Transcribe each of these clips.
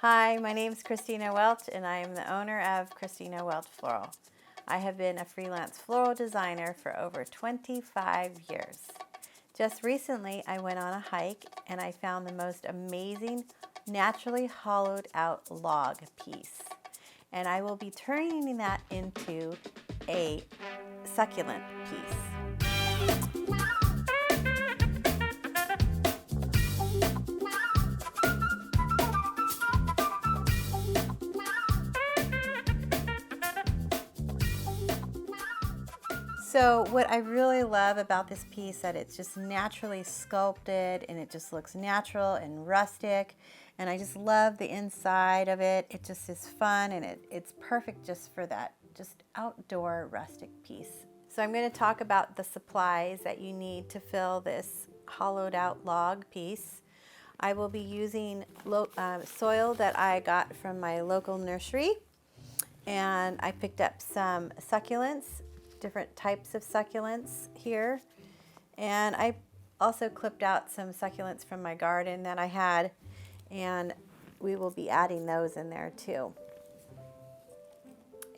Hi, my name is Christina Welch and I am the owner of Christina Welch Floral. I have been a freelance floral designer for over 25 years. Just recently I went on a hike and I found the most amazing naturally hollowed out log piece. And I will be turning that into a succulent piece. So what I really love about this piece that it's just naturally sculpted and it just looks natural and rustic, and I just love the inside of it. It just is fun and it's perfect just for that just outdoor rustic piece. So I'm going to talk about the supplies that you need to fill this hollowed out log piece. I will be using soil that I got from my local nursery, and I picked up some succulents, different types of succulents here, and I also clipped out some succulents from my garden that I had, and we will be adding those in there too.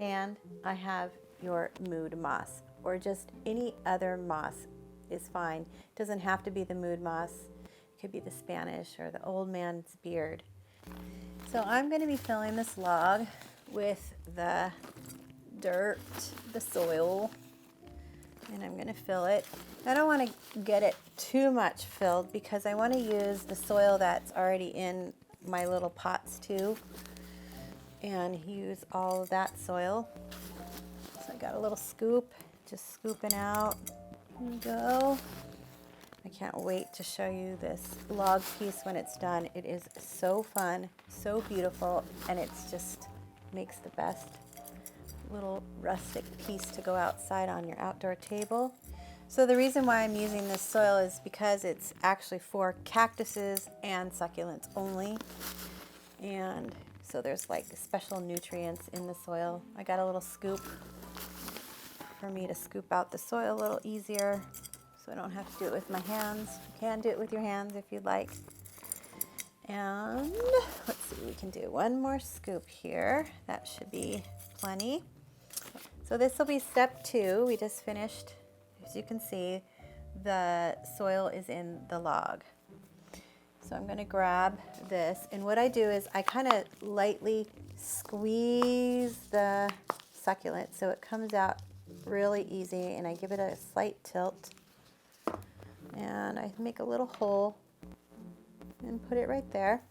And I have your mood moss, or just any other moss is fine. It doesn't have to be the mood moss. It could be the Spanish or the old man's beard. So I'm going to be filling this log with the dirt, the soil, and I'm going to fill it. I don't want to get it too much filled because I want to use the soil that's already in my little pots too, and use all of that soil. So I got a little scoop, just scooping out. There we go. I can't wait to show you this log piece when it's done. It is so fun, so beautiful, and it's just makes the best little rustic piece to go outside on your outdoor table. So the reason why I'm using this soil is because it's actually for cactuses and succulents only, and so there's like special nutrients in the soil. I got a little scoop for me to scoop out the soil a little easier, so I don't have to do it with my hands. You can do it with your hands if you'd like. And let's see, we can do one more scoop here. That should be plenty. So this will be step 2. We just finished. As you can see, the soil is in the log. So I'm going to grab this, and what I do is I kind of lightly squeeze the succulent so it comes out really easy, and I give it a slight tilt, and I make a little hole and put it right there.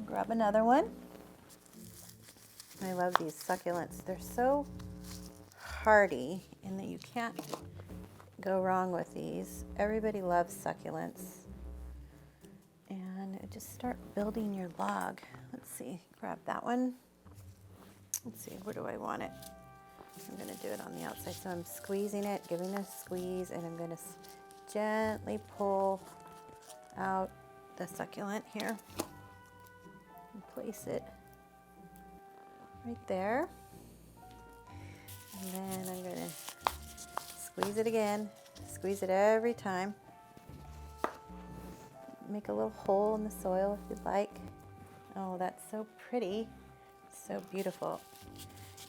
Grab another one. I love these succulents. They're so hardy and that you can't go wrong with these. Everybody loves succulents. And just start building your log. Let's see, grab that one. Let's see, where do I want it? I'm going to do it on the outside. So I'm squeezing it, giving it a squeeze, and I'm going to gently pull out the succulent here and place it right there. And then I'm going to squeeze it again, squeeze it every time. Make a little hole in the soil if you'd like. Oh, that's so pretty, so beautiful.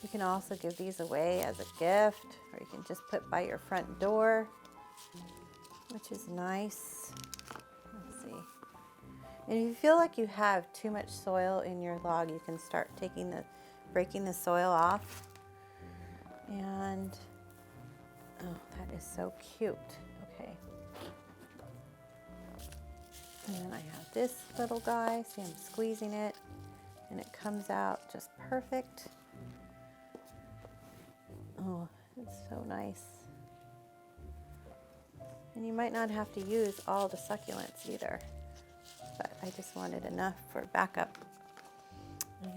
You can also give these away as a gift, or you can just put by your front door, which is nice. Let's see. And if you feel like you have too much soil in your log, you can start breaking the soil off. And oh, that is so cute. Okay. And then I have this little guy. See, I'm squeezing it, and it comes out just perfect. Oh, it's so nice. And you might not have to use all the succulents either, but I just wanted enough for backup.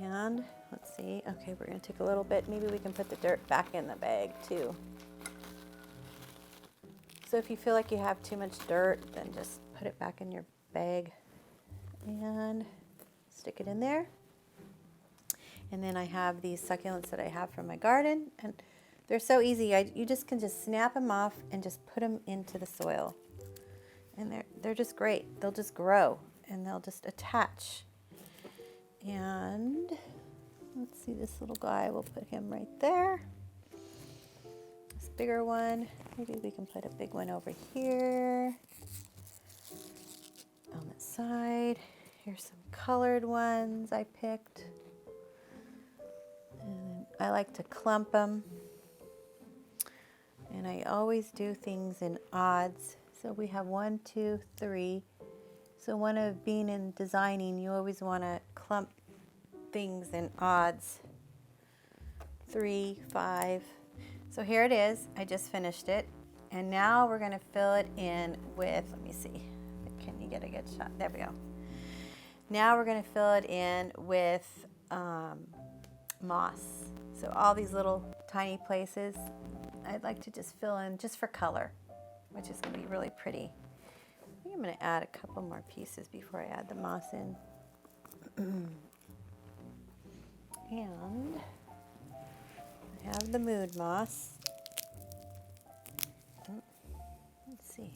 And let's see, okay, we're going to take a little bit. Maybe we can put the dirt back in the bag too. So if you feel like you have too much dirt, then just put it back in your bag and stick it in there. And then I have these succulents that I have from my garden, and they're so easy. You just can just snap them off and just put them into the soil. And they're just great. They'll just grow and they'll just attach. And let's see, this little guy, we'll put him right there. This bigger one, maybe we can put a big one over here on the side. Here's some colored ones I picked. And I like to clump them. And I always do things in odds. So we have 1, 2, 3. So one of being in designing, you always want to clump things in odds. 3, 5. So here it is. I just finished it. And now we're going to fill it in with, let me see, can you get a good shot? There we go. Now we're going to fill it in with moss. So all these little tiny places, I'd like to just fill in just for color, which is going to be really pretty. I think I'm going to add a couple more pieces before I add the moss in. And I have the mood moss. Let's see.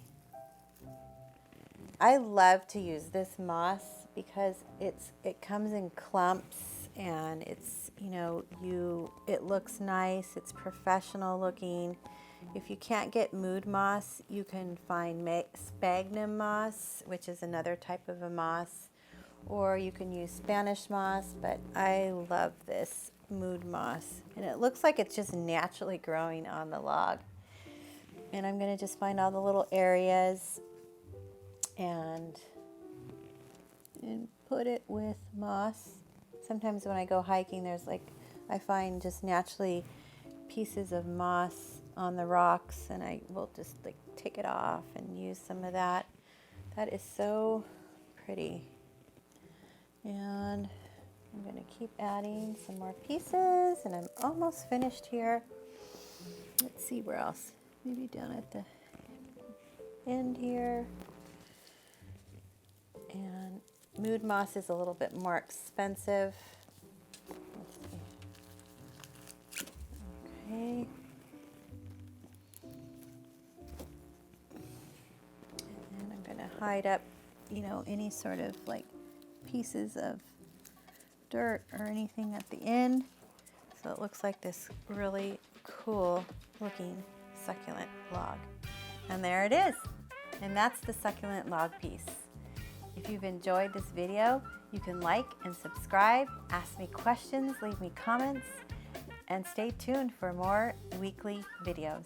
I love to use this moss because it comes in clumps and it's, you know, it looks nice, it's professional looking. If you can't get mood moss, you can find sphagnum moss, which is another type of a moss, or you can use Spanish moss, but I love this mood moss. And it looks like it's just naturally growing on the log. And I'm going to just find all the little areas and put it with moss. Sometimes when I go hiking, I find just naturally pieces of moss on the rocks, and I will just take it off and use some of that. That is so pretty. And I'm going to keep adding some more pieces, and I'm almost finished here. Let's see where else. Maybe down at the end here. And mood moss is a little bit more expensive. Let's see. Okay. And then I'm going to hide up, any sort of pieces of dirt or anything at the end. So it looks like this really cool looking succulent log. And there it is. And that's the succulent log piece. If you've enjoyed this video, you can like and subscribe, ask me questions, leave me comments, and stay tuned for more weekly videos.